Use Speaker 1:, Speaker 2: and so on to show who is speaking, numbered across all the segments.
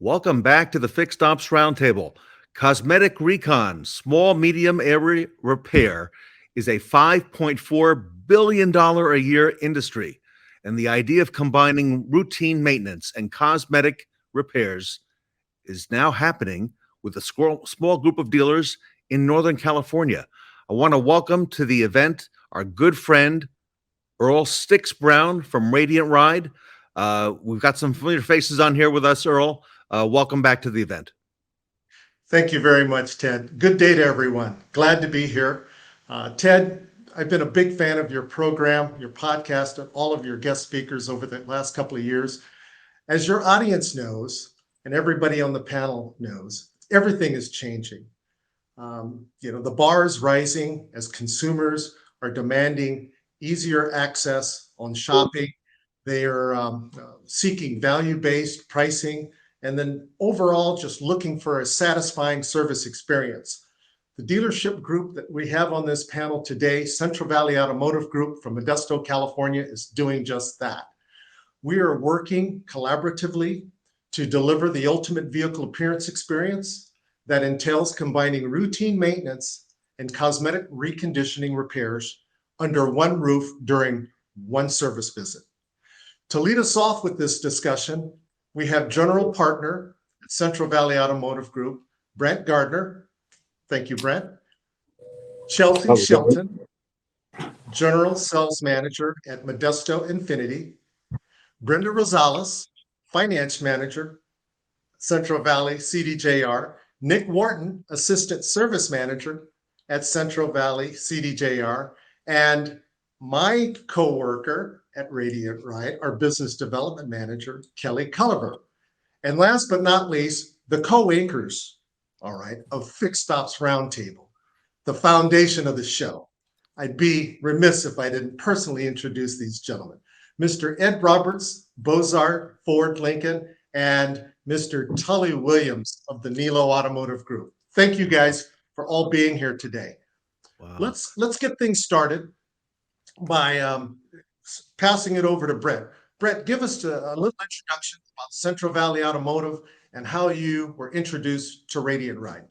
Speaker 1: Welcome back to the Fixed Ops Roundtable. Cosmetic recon, small medium area repair is a $5.4 billion a year industry. And the idea of combining routine maintenance and cosmetic repairs is now happening with a small group of dealers in Northern California. I want to welcome to the event our good friend, Earl Sticks Brown from Radiant Ride. We've got some familiar faces on here with us, Earl. Welcome back to the event.
Speaker 2: Thank you very much, Ted. Good day to everyone. Glad to be here. Ted, I've been a big fan of your program, your podcast, and all of your guest speakers over the last couple of years. As your audience knows, and everybody on the panel knows, everything is changing. The bar is rising as consumers are demanding easier access on shopping. They are seeking value-based pricing, and then overall just looking for a satisfying service experience. The dealership group that we have on this panel today, Central Valley Automotive Group from Modesto, California, is doing just that. We are working collaboratively to deliver the ultimate vehicle appearance experience that entails combining routine maintenance and cosmetic reconditioning repairs under one roof during one service visit. To lead us off with this discussion, we have General Partner at Central Valley Automotive Group, Brent Gardner. Thank you, Brent. Chelsea Shelton, General Sales Manager at Modesto Infinity. Brenda Rosales, Finance Manager, Central Valley CDJR. Nick Wharton, Assistant Service Manager at Central Valley CDJR. And my coworker at Radiant Ride, our Business Development Manager, Kelly Culliver. And last but not least, the co-anchors, of Fixed Ops Roundtable, the foundation of the show. I'd be remiss if I didn't personally introduce these gentlemen. Mr. Ed Roberts, Bozart, Ford Lincoln, and Mr. Tully Williams of the Nilo Automotive Group. Thank you guys for all being here today. Wow. Let's get things started by passing it over to Brent. Brent, give us a little introduction about Central Valley Automotive and how you were introduced to Radiant Ride.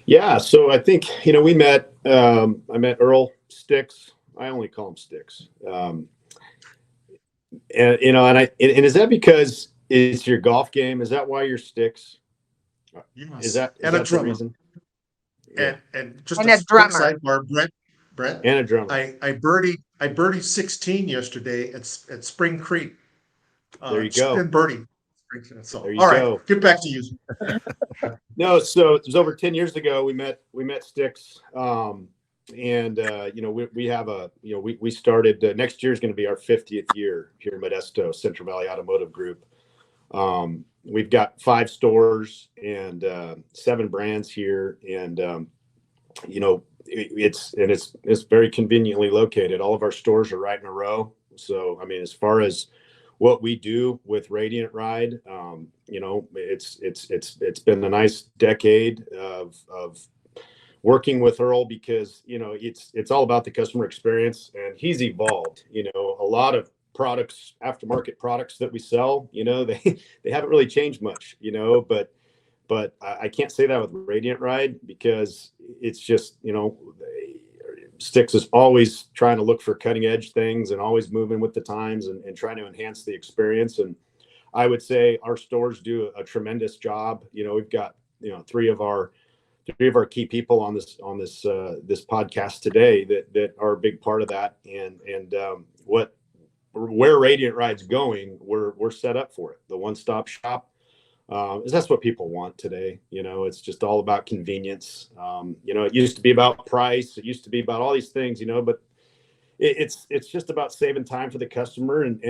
Speaker 3: Yeah, so I think, we met, I met Earl Sticks. I only call him Sticks. And is that because it's your golf game? Is that why you're Sticks?
Speaker 2: Yes.
Speaker 3: Is that
Speaker 2: a drummer.
Speaker 3: the reason?
Speaker 2: And just
Speaker 4: and
Speaker 2: a
Speaker 4: a drummer.
Speaker 2: Sidebar, Brent.
Speaker 3: And a drummer.
Speaker 2: I birdied 16 yesterday at Spring Creek.
Speaker 3: There you go.
Speaker 2: Birdie. So,
Speaker 3: there you
Speaker 2: all
Speaker 3: go.
Speaker 2: Right, get back to you.
Speaker 3: No, so it was over 10 years ago. We met Sticks. We have we started, next year is going to be our 50th year here in Modesto, Central Valley Automotive Group. We've got 5 stores and 7 brands here. And, it's very conveniently located. All of our stores are right in a row. So, as far as what we do with Radiant Ride, it's been a nice decade of working with Earl because, it's all about the customer experience, and he's evolved. A lot of products, aftermarket products that we sell, they haven't really changed much, but I can't say that with Radiant Ride because it's just, Sticks is always trying to look for cutting edge things and always moving with the times and trying to enhance the experience. And I would say our stores do a tremendous job. We've got, 3 of our key people on this podcast today that are a big part of that. And where Radiant Ride's going, we're set up for it. The one-stop shop. That's what people want today. It's just all about convenience. It used to be about price. It used to be about all these things, but it's just about saving time for the customer and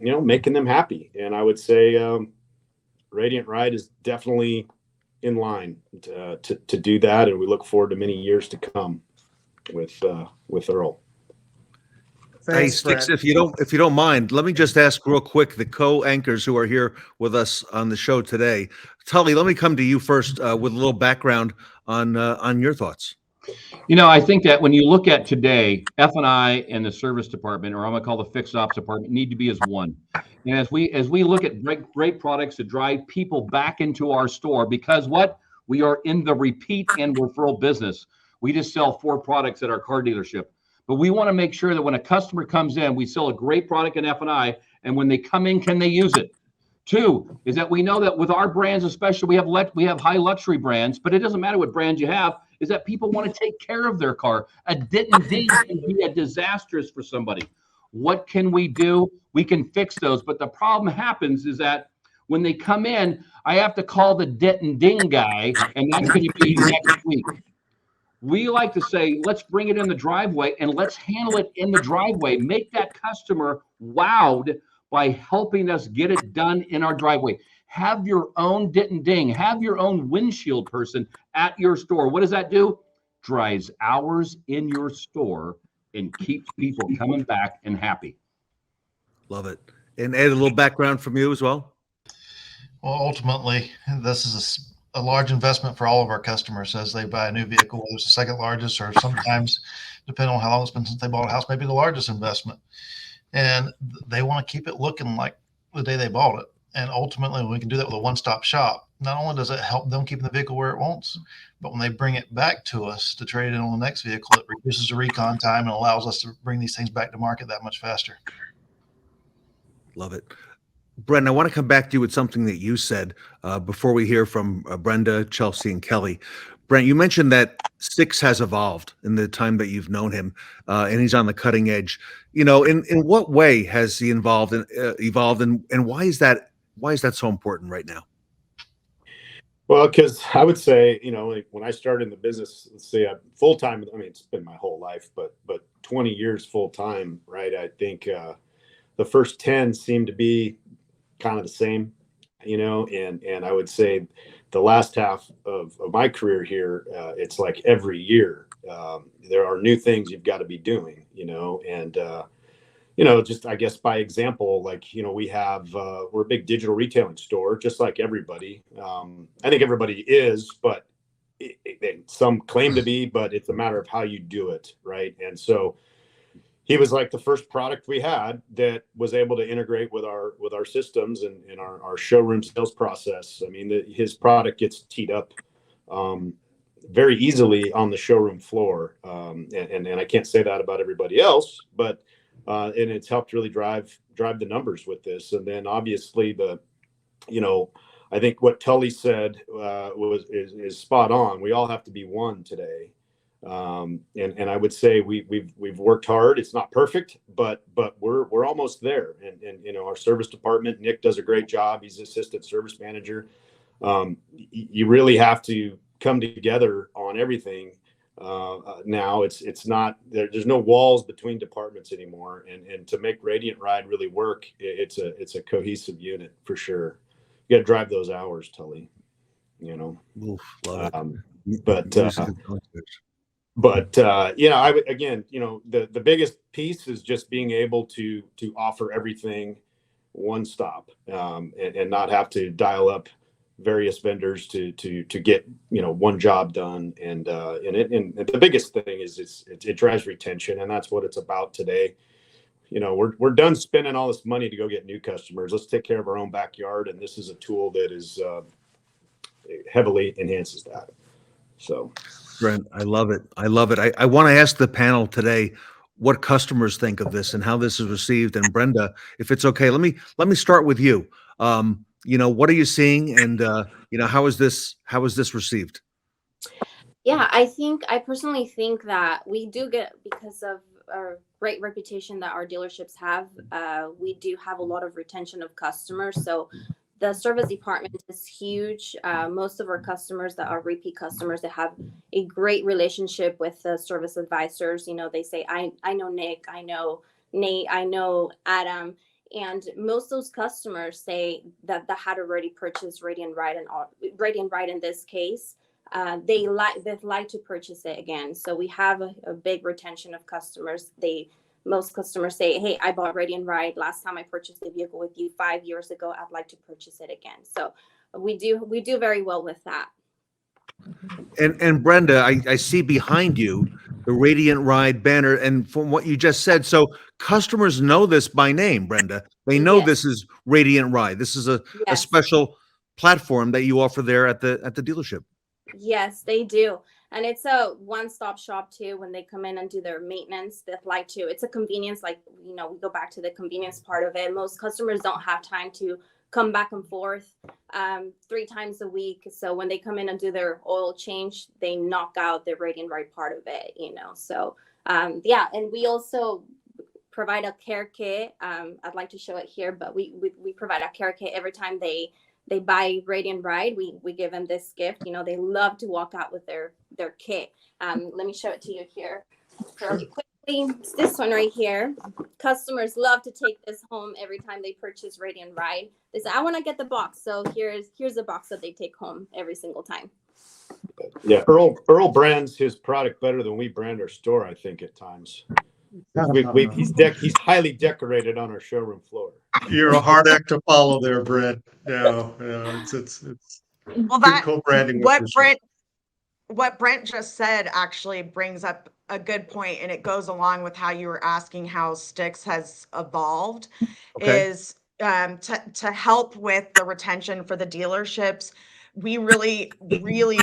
Speaker 3: making them happy. And I would say Radiant Ride is definitely in line to do that. And we look forward to many years to come with Earl.
Speaker 1: Thanks, hey, Sticks, if you don't mind, let me just ask real quick the co-anchors who are here with us on the show today. Tully, let me come to you first with a little background on your thoughts.
Speaker 5: I think that when you look at today, F&I and the service department, or I'm going to call the fixed ops department, need to be as one. And as we look at great products to drive people back into our store, because what we are in the repeat and referral business. We just sell 4 products at our car dealership, but we want to make sure that when a customer comes in, we sell a great product in F&I, and when they come in, can they use it? 2 is that we know that with our brands, especially, we have high luxury brands, but it doesn't matter what brand you have, is that people want to take care of their car. A dent and ding can be a disastrous for somebody. What can we do? We can fix those, but the problem happens is that when they come in, I have to call the dent and ding guy, and that's going to be next week. We like to say, let's bring it in the driveway and let's handle it in the driveway. Make that customer wowed by helping us get it done in our driveway. Have your own dent and ding, have your own windshield person at your store. What does that do? Drives hours in your store and keeps people coming back and happy.
Speaker 1: Love it. And Ed, a little background from you as well.
Speaker 4: Well, ultimately, this is a large investment for all of our customers as they buy a new vehicle, whether it's the second largest or sometimes, depending on how long it's been since they bought a house, maybe the largest investment. And they want to keep it looking like the day they bought it. And ultimately, we can do that with a one-stop shop. Not only does it help them keep the vehicle where it wants, but when they bring it back to us to trade in on the next vehicle, it reduces the recon time and allows us to bring these things back to market that much faster.
Speaker 1: Love it. Brent, I want to come back to you with something that you said before we hear from Brenda, Chelsea, and Kelly. Brent, you mentioned that Six has evolved in the time that you've known him, and he's on the cutting edge. You know, in what way has he evolved, and why is that so important right now?
Speaker 3: Well, because I would say, you know, like when I started in the business, let's say full time. I mean, it's been my whole life, but 20 years full time, right? I think the first 10 seem to be kind of the same, you know, and I would say the last half of my career here, it's like every year there are new things you've got to be doing, you know, and you know, just I guess by example, like, you know, we're a big digital retailing store, just like everybody. I think everybody is, but some claim to be, but it's a matter of how you do it, right? And so he was like the first product we had that was able to integrate with our systems and our showroom sales process. I mean, his product gets teed up very easily on the showroom floor, and I can't say that about everybody else, but and it's helped really drive the numbers with this. And then obviously you know, I think what Tully said is spot on. We all have to be one today. And I would say we've worked hard. It's not perfect, but we're almost there. And you know, our service department, Nick does a great job. He's assistant service manager. You really have to come together on everything. Now it's not there's no walls between departments anymore. And to make Radiant Ride really work, it's a cohesive unit for sure. You got to drive those hours, Tully. You know.
Speaker 1: Oof, love it.
Speaker 3: But you know, I would again, you know, the biggest piece is just being able to offer everything one stop, and not have to dial up various vendors to get, you know, one job done. And the biggest thing is it drives retention, and that's what it's about today. You know, we're done spending all this money to go get new customers. Let's take care of our own backyard, and this is a tool that is heavily enhances that. So.
Speaker 1: Brent, I love it. I love it. I want to ask the panel today what customers think of this and how this is received. And Brenda, if it's okay, let me start with you. You know, what are you seeing, and you know, how is this received?
Speaker 6: Yeah, I personally think that we do get, because of our great reputation that our dealerships have, we do have a lot of retention of customers. So the service department is huge. Most of our customers that are repeat customers, they have a great relationship with the service advisors. You know, they say, I know Nick, I know Nate, I know Adam. And most of those customers say that they had already purchased Radiant Ride, and Radiant Ride in this case, they'd like to purchase it again. So we have a big retention of customers. Most customers say, hey, I bought Radiant Ride last time I purchased a vehicle with you 5 years ago. I'd like to purchase it again. So we do very well with that.
Speaker 1: And Brenda, I see behind you the Radiant Ride banner. And from what you just said, so customers know this by name, Brenda. They know
Speaker 6: Yes.
Speaker 1: this is Radiant Ride. This is a
Speaker 6: Yes.
Speaker 1: special platform that you offer there at the dealership.
Speaker 6: Yes, they do. And it's a one-stop shop too. When they come in and do their maintenance, they like to, it's a convenience, like, we go back to the convenience part of it. Most customers don't have time to come back and forth 3 times a week. So when they come in and do their oil change, they knock out the Radiant Ride part of it, So yeah, and we also provide a care kit. I'd like to show it here, but we provide a care kit every time they buy Radiant Ride. We give them this gift. They love to walk out with their kit. Let me show it to you here really quickly. It's this one right here. Customers love to take this home every time they purchase Radiant Ride. They say, I want to get the box. So here's a box that they take home every single time.
Speaker 3: Yeah, Earl brands his product better than we brand our store, I think, at times. He's highly decorated on our showroom floor.
Speaker 2: You're a hard act to follow there, Brent. No, it's
Speaker 7: Well,
Speaker 2: good
Speaker 7: that
Speaker 2: co-branding.
Speaker 7: what Brent just said actually brings up a good point, and it goes along with how you were asking how Stix has evolved.
Speaker 1: Okay.
Speaker 7: Is to help with the retention for the dealerships. We really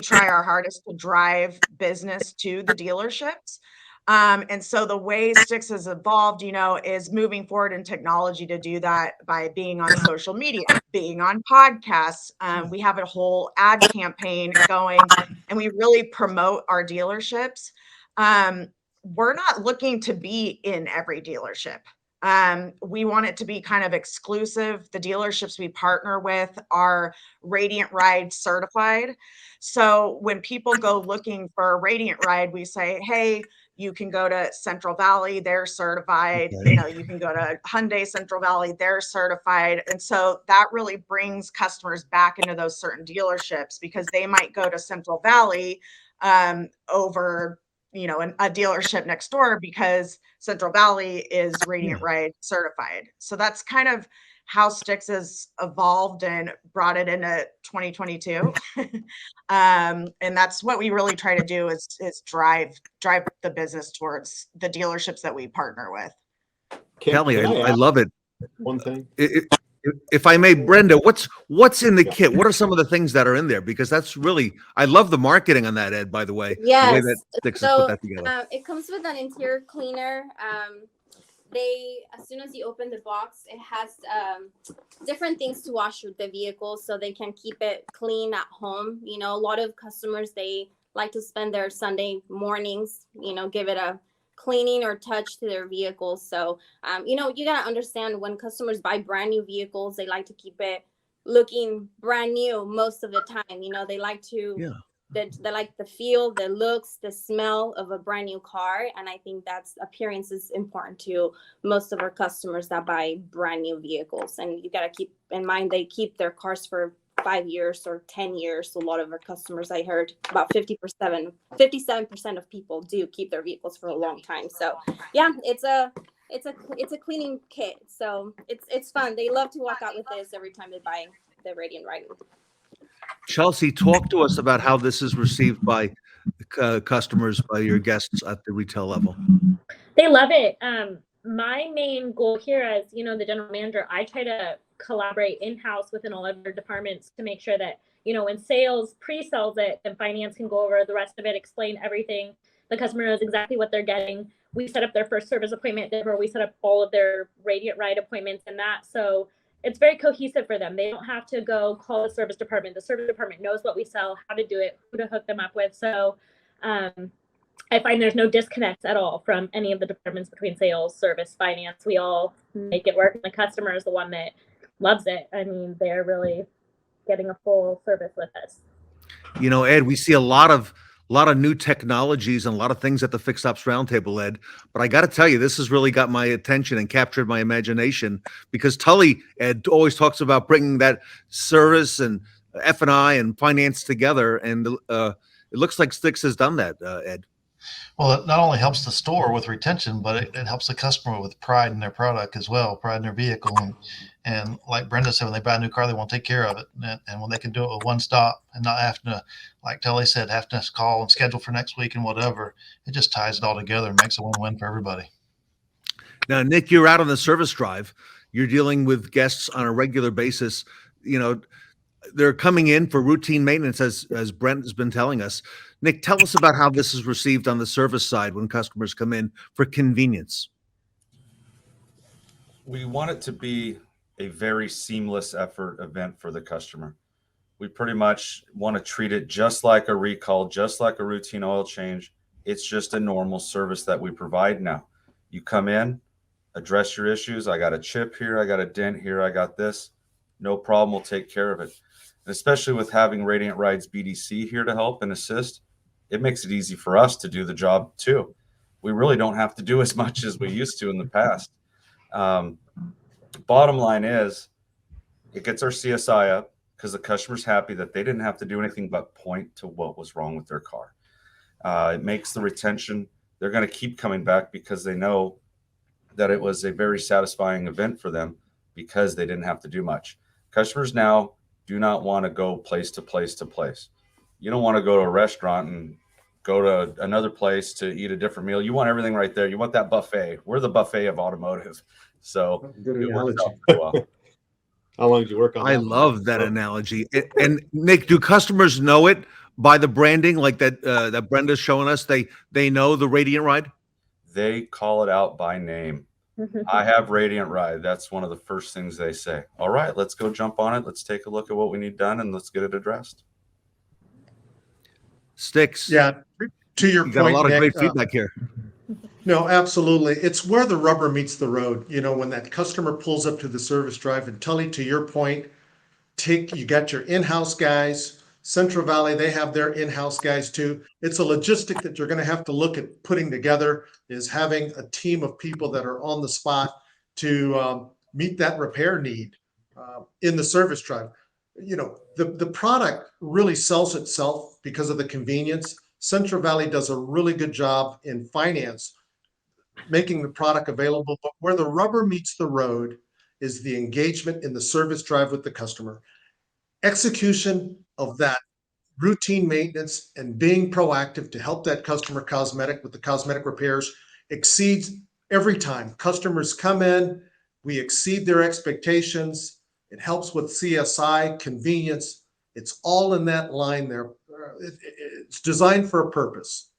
Speaker 7: try our hardest to drive business to the dealerships. And so the way Stix has evolved, is moving forward in technology to do that by being on social media, being on podcasts. We have a whole ad campaign going, and we really promote our dealerships. We're not looking to be in every dealership. We want it to be kind of exclusive. The dealerships we partner with are Radiant Ride certified. So when people go looking for a Radiant Ride, we say, hey, you can go to Central Valley, they're certified.
Speaker 1: Okay.
Speaker 7: You can go to Hyundai Central Valley, they're certified. And so that really brings customers back into those certain dealerships, because they might go to Central Valley over a dealership next door because Central Valley is Radiant Ride certified. So that's kind of how Stix has evolved and brought it into 2022. And that's what we really try to do is drive the business towards the dealerships that we partner with.
Speaker 1: Kelly, I
Speaker 3: ask
Speaker 1: love it.
Speaker 3: one thing?
Speaker 1: If I may, Brenda, what's in the kit? What are some of the things that are in there? Because that's really, I love the marketing on that, Ed, by the way.
Speaker 6: Yes.
Speaker 1: The way that Stix has put that together.
Speaker 6: It comes with an interior cleaner. As soon as you open the box, it has different things to wash with the vehicle so they can keep it clean at home. A lot of customers, they like to spend their Sunday mornings, give it a cleaning or touch to their vehicles. So, you got to understand, when customers buy brand new vehicles, they like to keep it looking brand new most of the time. They like to, they like the feel, the looks, the smell of a brand new car. And I think appearance is important to most of our customers that buy brand new vehicles. And you got to keep in mind, they keep their cars for 5 years or 10 years. So a lot of our customers, I heard about 57% of people do keep their vehicles for a long time. So yeah, it's a cleaning kit. So it's fun. They love to walk out with this every time they buy the Radiant Ride.
Speaker 1: Chelsea, talk to us about how this is received by customers, by your guests at the retail level.
Speaker 8: They love it. My main goal here as, the general manager, I try to collaborate in-house within all of their departments to make sure that, when sales pre-sells it, and finance can go over the rest of it, explain everything. The customer knows exactly what they're getting. We set up their first service appointment, where we set up all of their Radiant Ride appointments and that. So it's very cohesive for them. They don't have to go call the service department. The service department knows what we sell, how to do it, who to hook them up with. So I find there's no disconnects at all from any of the departments between sales, service, finance. We all make it work. And the customer is the one that loves it. I mean, they're really getting a full service with us.
Speaker 1: Ed, we see a lot of new technologies and a lot of things at the Fixed Ops Roundtable, Ed. But I got to tell you, this has really got my attention and captured my imagination, because Tully, Ed, always talks about bringing that service and F&I and finance together. And it looks like Stix has done that, Ed.
Speaker 4: Well, it not only helps the store with retention, but it helps the customer with pride in their product as well, pride in their vehicle. And like Brenda said, when they buy a new car, they want to take care of it. And when they can do it with one stop and not have to, like Telly said, have to call and schedule for next week and whatever, it just ties it all together and makes a win-win for everybody.
Speaker 1: Now, Nick, you're out on the service drive. You're dealing with guests on a regular basis. You know, they're coming in for routine maintenance, as Brent has been telling us. Nick, tell us about how this is received on the service side when customers come in for convenience.
Speaker 9: We want it to be a very seamless effort event for the customer. We pretty much want to treat it just like a recall, just like a routine oil change. It's just a normal service that we provide now. You come in, address your issues. I got a chip here. I got a dent here. I got this. No problem. We'll take care of it. And especially with having Radiant Rides BDC here to help and assist, it makes it easy for us to do the job too. We really don't have to do as much as we used to in the past. Bottom line is, it gets our CSI up because the customer's happy that they didn't have to do anything but point to what was wrong with their car. It makes the retention, they're going to keep coming back because they know that it was a very satisfying event for them because they didn't have to do much. Customers now do not want to go place to place to place. You don't want to go to a restaurant and go to another place to eat a different meal. You want everything right there. You want that buffet. We're the buffet of automotive. So
Speaker 2: Good
Speaker 9: it works
Speaker 2: analogy.
Speaker 9: out pretty well.
Speaker 3: How long did you work on that?
Speaker 1: I love that analogy. And Nick, do customers know it by the branding like that that Brenda's showing us? They know the Radiant Ride?
Speaker 9: They call it out by name. I have Radiant Ride. That's one of the first things they say. All right, let's go jump on it. Let's take a look at what we need done and let's get it addressed.
Speaker 1: Sticks.
Speaker 2: Yeah, to your
Speaker 1: You
Speaker 2: point,
Speaker 1: got a lot of
Speaker 2: Nick,
Speaker 1: great feedback here.
Speaker 2: no, absolutely. It's where the rubber meets the road. You know, when that customer pulls up to the service drive, and Tully, to your point, you got your in-house guys. Central Valley, they have their in-house guys too. It's a logistic that you're going to have to look at putting together, is having a team of people that are on the spot to meet that repair need in the service drive. You know, the product really sells itself because of the convenience. Central Valley does a really good job in finance making the product available, but where the rubber meets the road is the engagement in the service drive with the customer. Execution of that routine maintenance and being proactive to help that customer cosmetic with the cosmetic repairs exceeds every time. Customers come in, we exceed their expectations. It helps with CSI, convenience. It's all in that line there. It's designed for a purpose.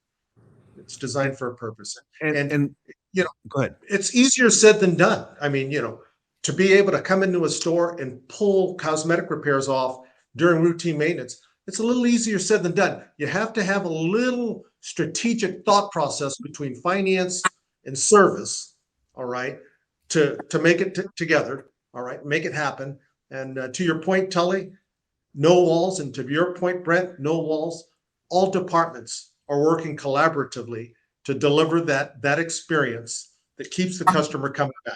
Speaker 2: It's designed for a purpose.
Speaker 1: And
Speaker 2: you know,
Speaker 1: go ahead.
Speaker 2: it's easier said than done. I mean, you know, to be able to come into a store and pull cosmetic repairs off during routine maintenance, it's a little easier said than done. You have to have a little strategic thought process between finance and service, all right, to make it together, all right, make it happen. And to your point, Tully, no walls, and to your point, Brent, no walls. All departments are working collaboratively to deliver that experience that keeps the customer coming back.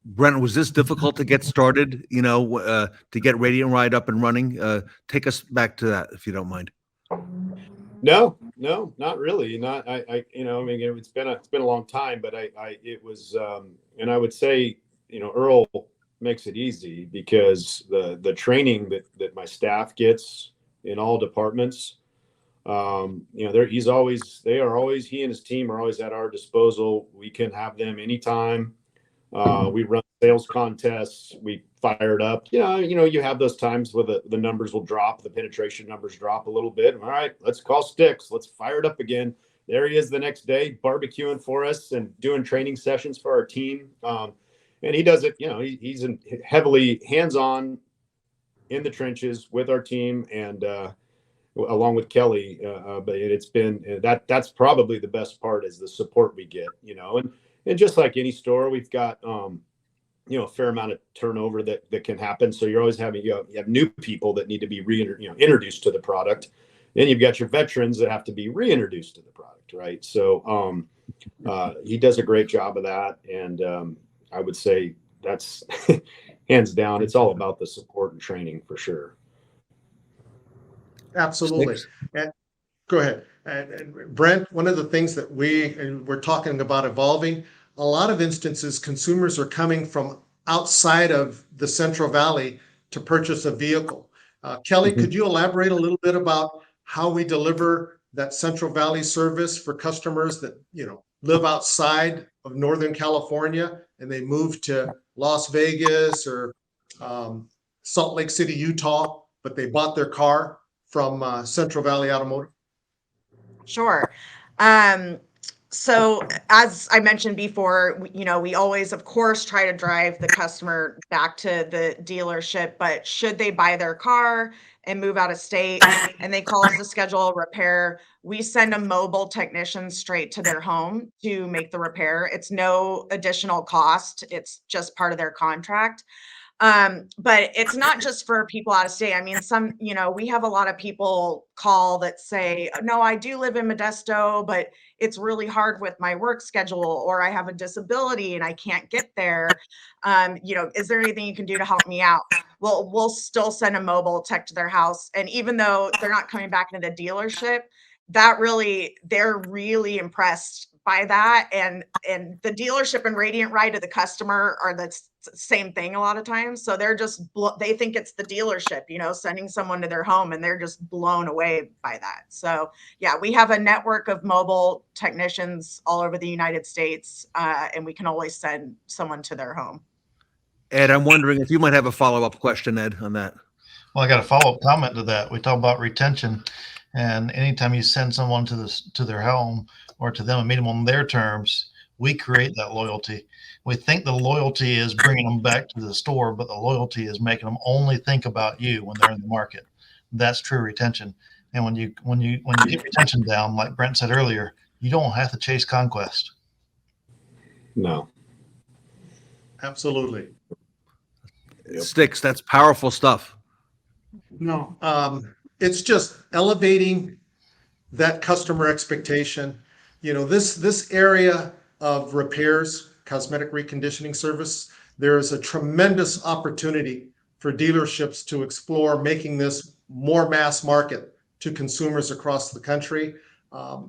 Speaker 1: Brent, was this difficult to get started, to get Radiant Ride up and running? Take us back to that, if you don't mind.
Speaker 3: No, not really. Not, I mean, it's been a long time, but it was, and I would say, Earl makes it easy because the training that my staff gets in all departments, he and his team are always at our disposal. We can have them anytime. We run sales contests. We fire it up. You have those times where the numbers will drop, the penetration numbers drop a little bit. All right, let's call Sticks. Let's fire it up again. There he is the next day, barbecuing for us and doing training sessions for our team. And he does it. He's heavily hands-on in the trenches with our team and along with Kelly. But it's been that's probably the best part is the support we get. And just like any store, we've got a fair amount of turnover that can happen. So you're always having you have new people that need to be introduced to the product. Then you've got your veterans that have to be reintroduced to the product, right? So he does a great job of that, and I would say that's hands down. It's all about the support and training for sure.
Speaker 2: Absolutely. Go ahead. And Brent, one of the things that we're talking about evolving, a lot of instances, consumers are coming from outside of the Central Valley to purchase a vehicle. Kelly,
Speaker 3: Mhm.
Speaker 2: could you elaborate a little bit about how we deliver that Central Valley service for customers that, live outside of Northern California and they move to Las Vegas or Salt Lake City, Utah, but they bought their car from Central Valley Automotive?
Speaker 7: Sure. Um, so as I mentioned before, we always, of course, try to drive the customer back to the dealership, but should they buy their car and move out of state and they call us to schedule a repair, we send a mobile technician straight to their home to make the repair. It's no additional cost. It's just part of their contract. But it's not just for people out of state. I mean, we have a lot of people call that say, no, I do live in Modesto, but it's really hard with my work schedule, or I have a disability and I can't get there. Is there anything you can do to help me out? Well, we'll still send a mobile tech to their house. And even though they're not coming back into the dealership, they're really impressed by that. And the dealership and Radiant Ride to the customer are the same thing a lot of times. So they're just, they think it's the dealership, sending someone to their home, and they're just blown away by that. So yeah, we have a network of mobile technicians all over the United States, and we can always send someone to their home.
Speaker 1: Ed, I'm wondering if you might have a follow-up question, Ed, on that.
Speaker 4: Well, I got a follow-up comment to that. We talk about retention, and anytime you send someone to their home or to them and meet them on their terms, we create that loyalty. We think the loyalty is bringing them back to the store, but the loyalty is making them only think about you when they're in the market. That's true retention. And when you get retention down, like Brent said earlier, you don't have to chase conquest.
Speaker 3: No.
Speaker 2: Absolutely.
Speaker 3: Yep.
Speaker 1: Sticks, that's powerful stuff.
Speaker 2: No, it's just elevating that customer expectation. This area of repairs, cosmetic reconditioning service, there is a tremendous opportunity for dealerships to explore making this more mass market to consumers across the country.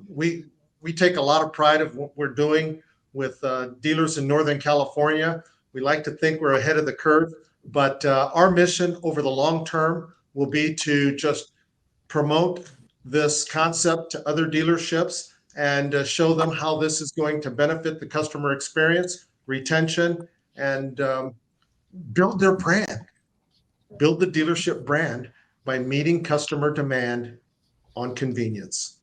Speaker 2: We take a lot of pride of what we're doing with dealers in Northern California. We like to think we're ahead of the curve, but our mission over the long term will be to just promote this concept to other dealerships and show them how this is going to benefit the customer experience, retention, and build their brand, build the dealership brand by meeting customer demand on convenience.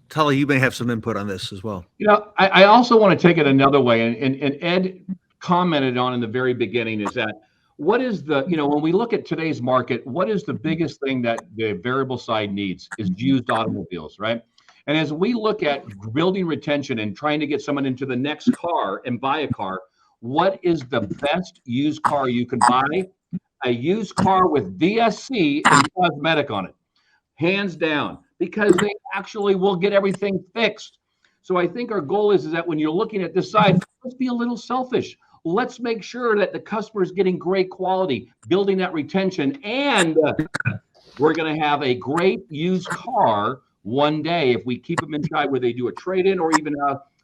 Speaker 1: Tully, you may have some input on this as well.
Speaker 5: I also want to take it another way, and Ed commented on in the very beginning is that what is when we look at today's market, what is the biggest thing that the variable side needs is used automobiles, right? And as we look at building retention and trying to get someone into the next car and buy a car, what is the best used car you can buy? A used car with VSC and cosmetic on it, hands down, because they actually will get everything fixed. So I think our goal is that when you're looking at this side, let's be a little selfish. Let's make sure that the customer is getting great quality, building that retention, and we're going to have a great used car one day if we keep them inside where they do a trade-in or even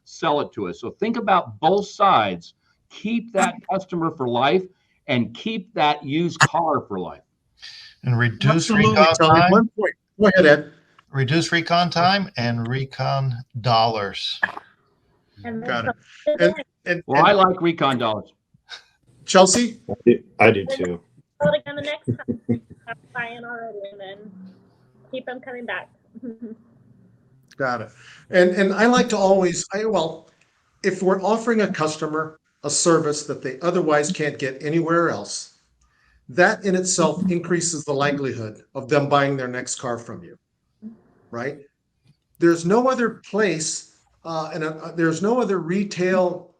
Speaker 5: sell it to us. So think about both sides. Keep that customer for life and keep that used car for life.
Speaker 4: And reduce
Speaker 2: Absolutely,
Speaker 4: recon
Speaker 2: Tully.
Speaker 4: time.
Speaker 2: One point. Go ahead, Ed.
Speaker 4: Reduce recon time and recon dollars.
Speaker 8: And
Speaker 2: Got
Speaker 8: then
Speaker 2: it. And
Speaker 5: Well, I like recon dollars.
Speaker 2: Chelsea?
Speaker 3: I do too.
Speaker 8: call it again the next time. I'm buying already, and then keep them coming back.
Speaker 2: Got it. And I like to always, if we're offering a customer a service that they otherwise can't get anywhere else, that in itself increases the likelihood of them buying their next car from you, right? There's no other place, there's no other retail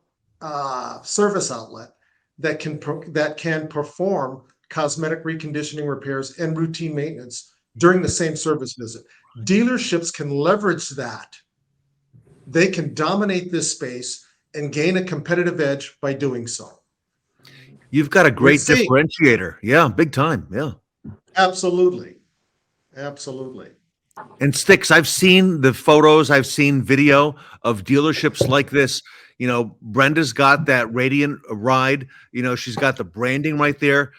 Speaker 2: service outlet that can perform cosmetic reconditioning repairs and routine maintenance during the same service visit. Dealerships can leverage that. They can dominate this space and gain a competitive edge by doing so.
Speaker 1: You've got a great
Speaker 2: see.
Speaker 1: differentiator. Yeah, big time. Yeah.
Speaker 2: Absolutely. Absolutely.
Speaker 1: And Sticks, I've seen the photos, I've seen video of dealerships like this. You know, Brenda's got that Radiant ride. You know, she's got the branding right there.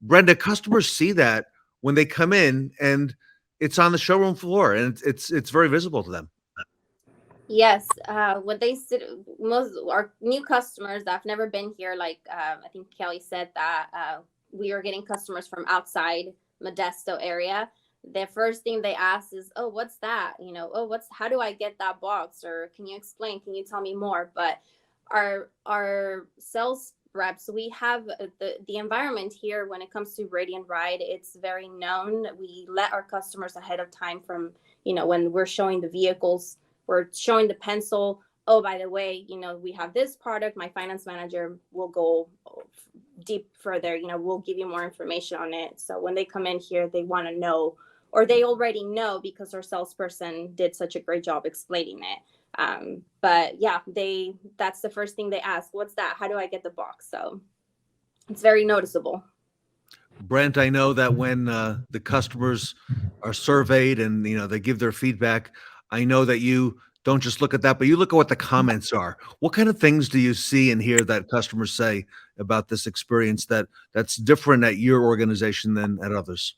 Speaker 1: Brenda, customers see that when they come in, and it's on the showroom floor, and it's very visible to them.
Speaker 6: Yes, when they sit, most our new customers that have never been here, like I think Kelly said that we are getting customers from outside Modesto area. The first thing they ask is, "Oh, what's that?" You know, "Oh, how do I get that box?" Or "Can you explain? Can you tell me more?" But our sales reps, we have the environment here when it comes to Radiant Ride. It's very known. We let our customers ahead of time from, you know, when we're showing the vehicles, we're showing the pencil. Oh, by the way, you know, we have this product. My finance manager will go deep further. You know, we'll give you more information on it. So when they come in here, they want to know, or they already know because our salesperson did such a great job explaining it. But yeah, that's the first thing they ask. What's that? How do I get the box? So it's very noticeable.
Speaker 1: Brent, I know that when the customers are surveyed and, you know, they give their feedback, I know that you don't just look at that, but you look at what the comments are. What kind of things do you see and hear that customers say about this experience that's different at your organization than at others?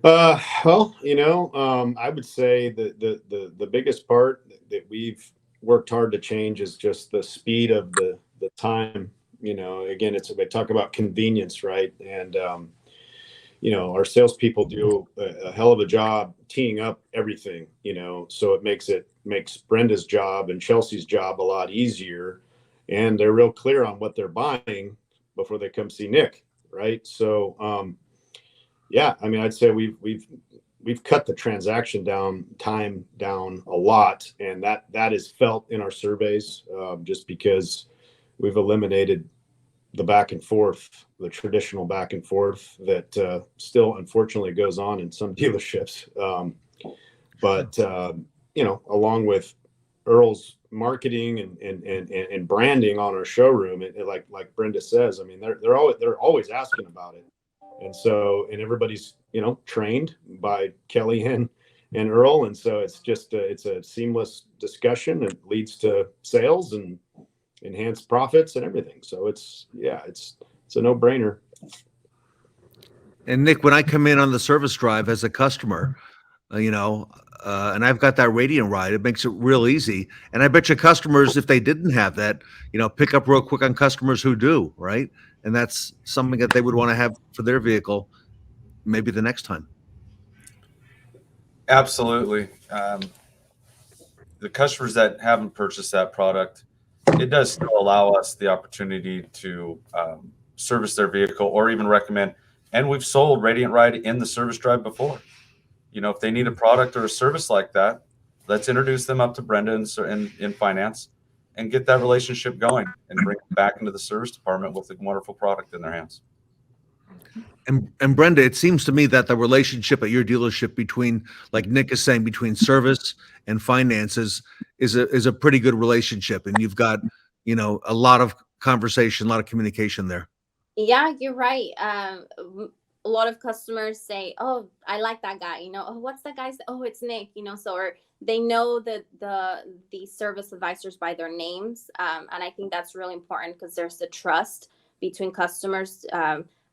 Speaker 3: Well, you know, I would say that the biggest part that we've worked hard to change is just the speed of the time. You know, again, they talk about convenience, right? And you know, our salespeople do a hell of a job teeing up everything. You know, so it makes Brenda's job and Chelsea's job a lot easier, and they're real clear on what they're buying before they come see Nick, right? So, yeah, I mean, I'd say we've cut the transaction time down a lot, and that is felt in our surveys, just because we've eliminated the back and forth, the traditional back and forth that still unfortunately goes on in some dealerships. But you know, along with Earl's marketing and branding on our showroom, like Brenda says, I mean, they're always asking about it. And so, and everybody's, you know, trained by Kelly and Earl. And so it's just, it's a seamless discussion. It leads to sales and enhanced profits and everything. So it's a no brainer.
Speaker 1: And Nick, when I come in on the service drive as a customer, you know, and I've got that Radiant ride, it makes it real easy. And I bet you customers, if they didn't have that, you know, pick up real quick on customers who do, right? And that's something that they would want to have for their vehicle, maybe the next time.
Speaker 9: Absolutely. The customers that haven't purchased that product, it does still allow us the opportunity to service their vehicle or even recommend. And we've sold Radiant Ride in the service drive before. You know, if they need a product or a service like that, let's introduce them up to Brenda in finance and get that relationship going and bring them back into the service department with a wonderful product in their hands.
Speaker 1: And Brenda, it seems to me that the relationship at your dealership between, like Nick is saying, between service and finances is a pretty good relationship, and you've got, you know, a lot of conversation, a lot of communication there.
Speaker 6: Yeah, you're right. A lot of customers say, "Oh, I like that guy." You know, "Oh, what's that guy's? Oh, it's Nick." You know, so or they know that the service advisors by their names, and I think that's really important because there's the trust between customers.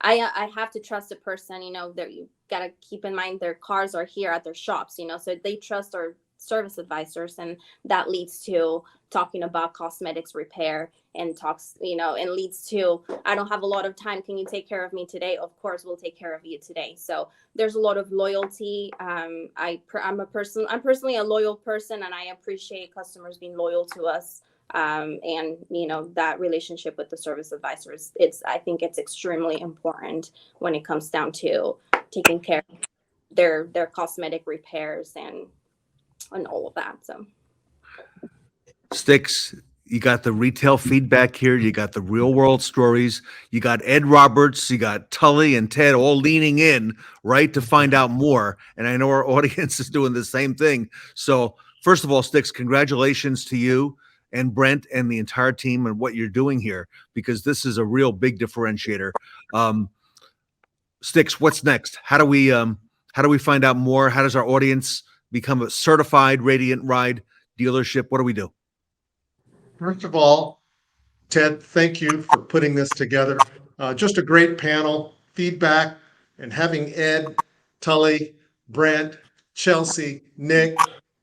Speaker 6: I have to trust a person. You know, that you gotta keep in mind their cars are here at their shops. You know, so they trust our service advisors, and that leads to talking about cosmetics repair and talks, you know, and leads to, I don't have a lot of time. Can you take care of me today? Of course, we'll take care of you today. So there's a lot of loyalty. I'm personally a loyal person, and I appreciate customers being loyal to us. And you know, that relationship with the service advisors, I think it's extremely important when it comes down to taking care of their cosmetic repairs and all of that. So
Speaker 1: Sticks, you got the retail feedback here. You got the real world stories. You got Ed Roberts. You got Tully and Ted all leaning in, right, to find out more. And I know our audience is doing the same thing. So first of all, Sticks, congratulations to you and Brent and the entire team and what you're doing here, because this is a real big differentiator. Sticks, what's next? How do How do we find out more? How does our audience become a certified Radiant Ride dealership? What do we do?
Speaker 2: First of all, Ted, thank you for putting this together. Just a great panel, feedback, and having Ed, Tully, Brent, Chelsea, Nick,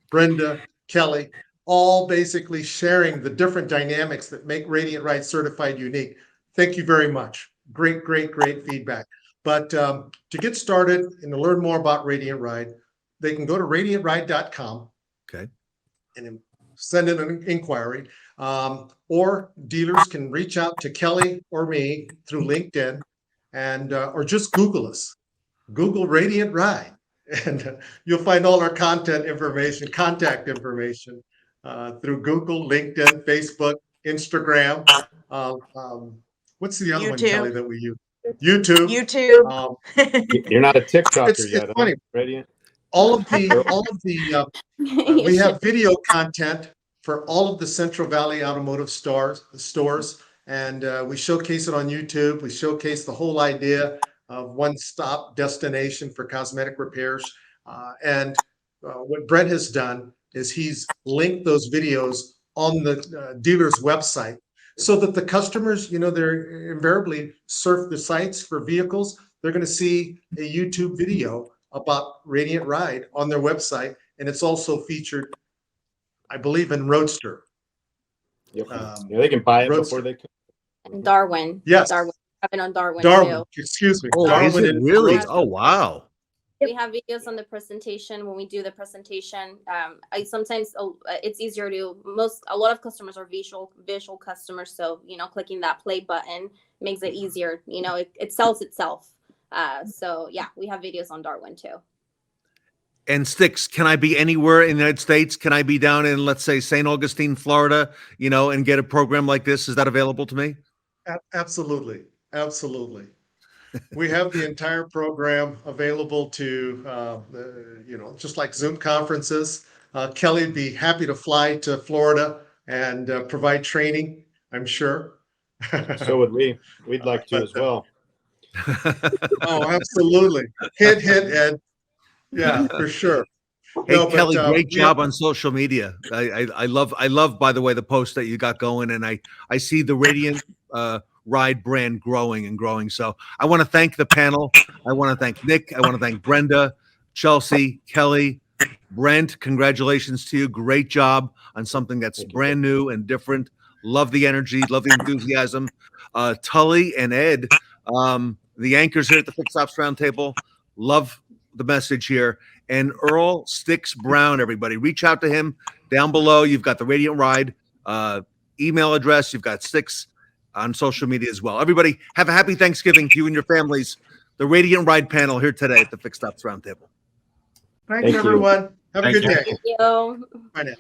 Speaker 2: Brenda, Kelly, all basically sharing the different dynamics that make Radiant Ride Certified unique. Thank you very much. Great, great, great feedback. But to get started and to learn more about Radiant Ride, they can go to radiantride.com.
Speaker 1: Okay.
Speaker 2: And send in an inquiry. Or dealers can reach out to Kelly or me through LinkedIn, and or just Google us. Google Radiant Ride, and you'll find all our contact information through Google, LinkedIn, Facebook, Instagram. What's the other one,
Speaker 7: YouTube.
Speaker 2: Kelly, that we use? YouTube.
Speaker 7: YouTube.
Speaker 3: You're not a TikToker
Speaker 2: It's
Speaker 3: yet,
Speaker 2: funny.
Speaker 3: huh? Radiant?
Speaker 2: All of the we have video content for all of the Central Valley Automotive stores, and we showcase it on YouTube. We showcase the whole idea of one-stop destination for cosmetic repairs. And what Brett has done is he's linked those videos on the dealer's website so that the customers, they're invariably surf the sites for vehicles. They're going to see a YouTube video about Radiant Ride on their website, and it's also featured, I believe, in Roadster.
Speaker 3: Yep. Yeah, they can buy it
Speaker 2: Roadster.
Speaker 3: before they come.
Speaker 6: Darwin.
Speaker 2: Yes.
Speaker 6: Darwin. I've been on Darwin,
Speaker 2: Darwin,
Speaker 6: too.
Speaker 2: excuse me.
Speaker 1: Oh, is
Speaker 2: Darwin
Speaker 1: it
Speaker 2: and
Speaker 1: really?
Speaker 2: Roadster.
Speaker 1: Oh, wow.
Speaker 6: We have videos on the presentation. When we do the presentation, I sometimes it's easier to a lot of customers are visual customers, so clicking that play button makes it easier. It sells itself. So yeah, we have videos on Darwin too.
Speaker 1: And Sticks, can I be anywhere in the United States? Can I be down in, let's say, St. Augustine, Florida, and get a program like this? Is that available to me?
Speaker 2: Absolutely. Absolutely. We have the entire program available to, just like Zoom conferences. Kelly would be happy to fly to Florida and provide training, I'm sure.
Speaker 3: So would we. We'd like to as well.
Speaker 2: Oh, absolutely. Hint, Ed. Yeah, for sure.
Speaker 1: Hey,
Speaker 2: No, but,
Speaker 1: Kelly, great
Speaker 2: yeah.
Speaker 1: job on social media. I love, by the way, the post that you got going, and I see the Radiant Ride brand growing and growing. So I want to thank the panel. I want to thank Nick. I want to thank Brenda, Chelsea, Kelly, Brent. Congratulations to you. Great job on something that's brand new and different. Love the energy. Love the enthusiasm. Tully and Ed, the anchors here at the Fixed Ops Roundtable. Love the message here. And Earl Sticks Brown, everybody, reach out to him down below. You've got the Radiant Ride email address. You've got Sticks on social media as well. Everybody, have a happy Thanksgiving to you and your families. The Radiant Ride panel here today at the Fixed Ops Roundtable.
Speaker 2: Thanks, everyone. Have a good day.
Speaker 6: Thank you.
Speaker 2: Bye now.